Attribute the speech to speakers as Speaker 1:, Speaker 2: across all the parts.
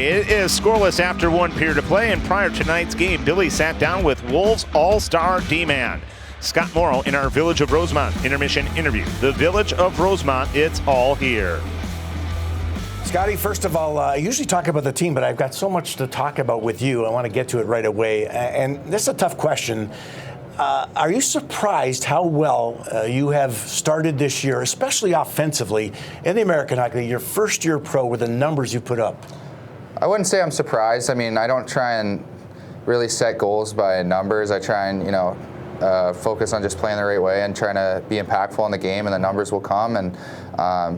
Speaker 1: It is scoreless after one period of play, and prior to tonight's game, Billy sat down with Wolves All-Star D-Man Scott Morrow in our Village of Rosemont intermission interview. The Village of Rosemont, it's all here.
Speaker 2: Scotty, first of all, I usually talk about the team, but I've got so much to talk about with you. I want to get to it right away. And this is a tough question. Are you surprised how well you have started this year, especially offensively, in the American Hockey League, your first year pro, with the numbers you put up?
Speaker 3: I wouldn't say I'm surprised. I mean, I don't try and really set goals by numbers. I try and, focus on just playing the right way and trying to be impactful in the game, and the numbers will come. And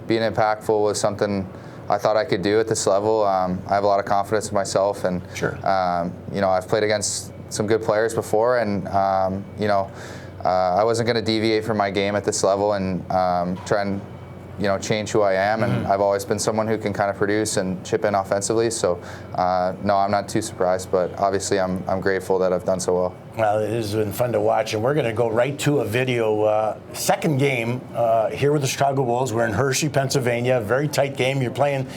Speaker 3: being impactful was something I thought I could do at this level. I have a lot of confidence in myself, and
Speaker 2: sure.
Speaker 3: I've played against some good players before, and I wasn't going to deviate from my game at this level and try and change who I am. And I've always been someone who can kind of produce and chip in offensively. So no, I'm not too surprised, but obviously I'm grateful that I've done so well.
Speaker 2: Well, it has been fun to watch, and we're going to go right to a video. Second game here with the Chicago Wolves. We're in Hershey, Pennsylvania. Very tight game. You're playing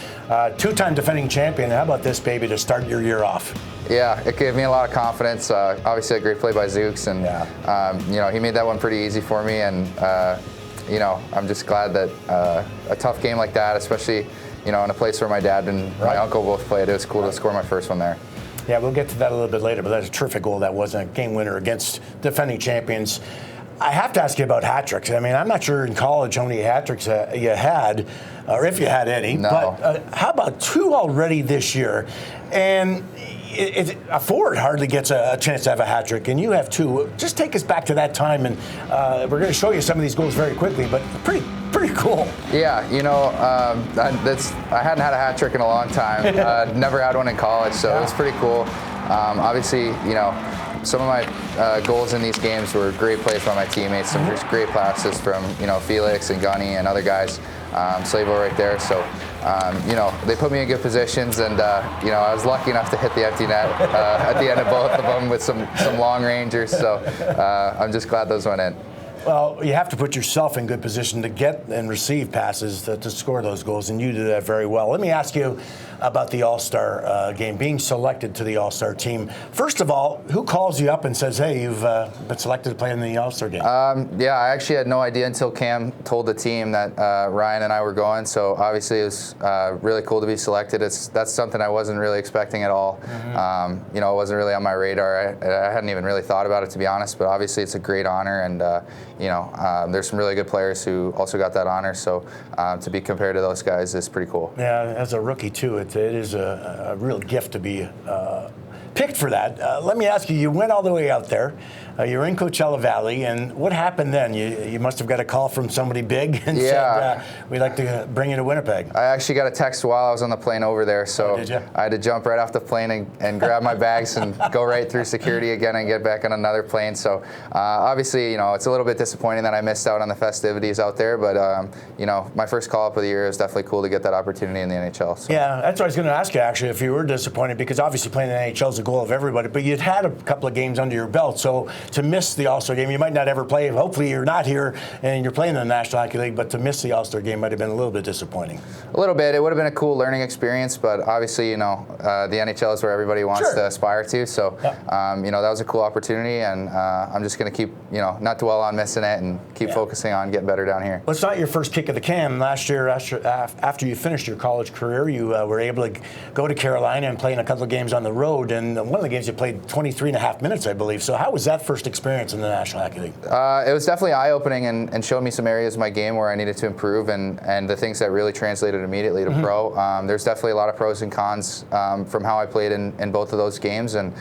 Speaker 2: two-time defending champion. How about this, baby, to start your year off?
Speaker 3: Yeah, it gave me a lot of confidence. Obviously, a great play by Zooks, and he made that one pretty easy for me. And I'm just glad that a tough game like that, especially in a place where my dad and my uncle both played, it was cool to score my first one there.
Speaker 2: Yeah, we'll get to that a little bit later, but that's a terrific goal. That was a game winner against defending champions. I have to ask you about hat tricks. I mean, I'm not sure in college how many hat tricks you had, or if you had any.
Speaker 3: No.
Speaker 2: But how about two already this year? And a forward hardly gets a chance to have a hat trick, and you have two. Just take us back to that time, and we're going to show you some of these goals very quickly, but pretty cool.
Speaker 3: Yeah, I hadn't had a hat trick in a long time. Never had one in college, so it was pretty cool. Obviously, some of my goals in these games were great plays by my teammates, some just great passes from Felix and Gunny and other guys. Slavo right there. So, they put me in good positions, and I was lucky enough to hit the empty net at the end of both of them with some long rangers. So I'm just glad those went in.
Speaker 2: Well, you have to put yourself in good position to get and receive passes to score those goals, and you do that very well. Let me ask you about the All-Star game, being selected to the All-Star team. First of all, who calls you up and says, hey, you've been selected to play in the All-Star game?
Speaker 3: Yeah, I actually had no idea until Cam told the team that Ryan and I were going, so obviously it was really cool to be selected. That's something I wasn't really expecting at all. It wasn't really on my radar. I hadn't even really thought about it, to be honest, but obviously it's a great honor, and there's some really good players who also got that honor, so to be compared to those guys is pretty cool.
Speaker 2: Yeah, as a rookie too, it is a real gift to be picked for that. Let me ask you, you went all the way out there. You're in Coachella Valley, and what happened then? You must have got a call from somebody big and said, we'd like to bring you to Winnipeg.
Speaker 3: I actually got a text while I was on the plane over there, so
Speaker 2: did you?
Speaker 3: I had to jump right off the plane and grab my bags and go right through security again and get back on another plane. So obviously, it's a little bit disappointing that I missed out on the festivities out there, but my first call-up of the year is definitely cool to get that opportunity in the NHL. So.
Speaker 2: Yeah, that's what I was going to ask you, actually, if you were disappointed, because obviously playing in the NHL is the goal of everybody, but you'd had a couple of games under your belt, so to miss the All-Star game, you might not ever play. Hopefully you're not here and you're playing in the National Hockey League, but to miss the All-Star game might have been a little bit disappointing.
Speaker 3: A little bit. It would have been a cool learning experience, but obviously, the NHL is where everybody wants to aspire to, so, that was a cool opportunity, and I'm just going to keep, not dwell on missing it and keep focusing on getting better down here.
Speaker 2: Well, it's not your first kick of the can. Last year, after you finished your college career, you were able to go to Carolina and play in a couple of games on the road, and one of the games you played 23 and a half minutes, I believe. So how was that first experience in the National Hockey League?
Speaker 3: It was definitely eye-opening and showed me some areas of my game where I needed to improve, and the things that really translated immediately to pro. There's definitely a lot of pros and cons from how I played in both of those games, and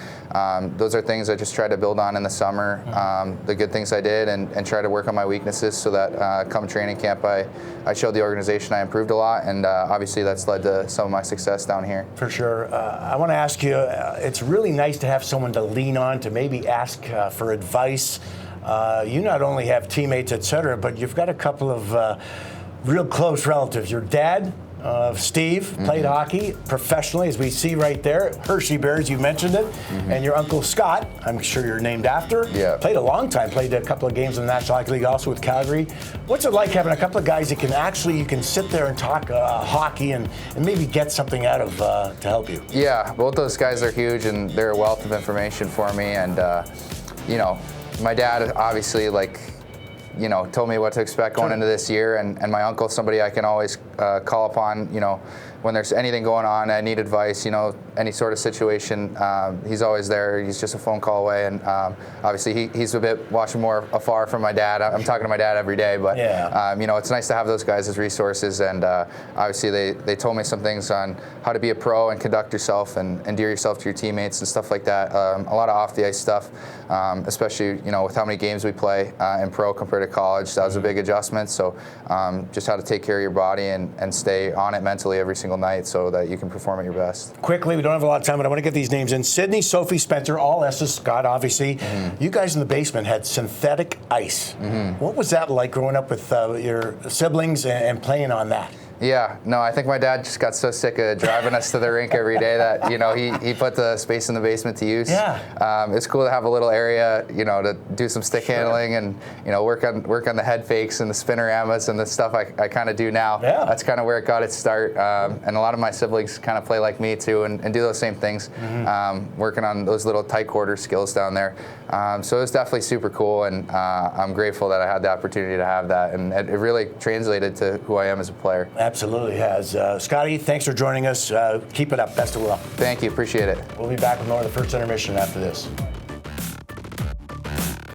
Speaker 3: those are things I just tried to build on in the summer, the good things I did, and try to work on my weaknesses so that come training camp I showed the organization I improved a lot, and obviously that's led to some of my success down here.
Speaker 2: For sure. I want to ask you, it's really nice to have someone to lean on, to maybe ask for advice. You not only have teammates, et cetera, but you've got a couple of real close relatives. Your dad Steve played hockey professionally, as we see right there. Hershey Bears, you mentioned it. And your uncle Scott, I'm sure you're named after.
Speaker 3: Yeah.
Speaker 2: Played a long time, played a couple of games in the National Hockey League, also with Calgary. What's it like having a couple of guys that can actually, you can sit there and talk hockey and maybe get something out of to help you?
Speaker 3: Yeah, both those guys are huge, and they're a wealth of information for me. And, you know, my dad obviously, like, you know, told me what to expect going into this year, and my uncle, somebody I can always call upon, you know, when there's anything going on, I need advice, you know, any sort of situation, he's always there. He's just a phone call away, and obviously he's a bit watching more afar from my dad. I'm talking to my dad every day, but you know, it's nice to have those guys as resources, and obviously they told me some things on how to be a pro and conduct yourself and endear yourself to your teammates and stuff like that. A lot of off the ice stuff, especially, you know, with how many games we play in pro compared to college. That was a big adjustment. So just how to take care of your body and stay on it mentally every single night so that you can perform at your best.
Speaker 2: Quickly, we don't have a lot of time, but I want to get these names in. Sydney, Sophie, Spencer, all S's, Scott, obviously. You guys in the basement had synthetic ice. What was that like growing up with your siblings and playing on that?
Speaker 3: Yeah, no, I think my dad just got so sick of driving us to the rink every day that, you know, he put the space in the basement to use.
Speaker 2: Yeah.
Speaker 3: It's cool to have a little area, you know, to do some stick handling and, you know, work on the head fakes and the spinoramas and the stuff I kind of do now.
Speaker 2: Yeah.
Speaker 3: That's kind of where it got its start. And a lot of my siblings kind of play like me too and do those same things, working on those little tight quarter skills down there. So it was definitely super cool, and I'm grateful that I had the opportunity to have that, and it really translated to who I am as a player.
Speaker 2: Absolutely has. Scotty, thanks for joining us. Keep it up. Best of luck.
Speaker 3: Thank you. Appreciate it.
Speaker 2: We'll be back with more of the first intermission after this.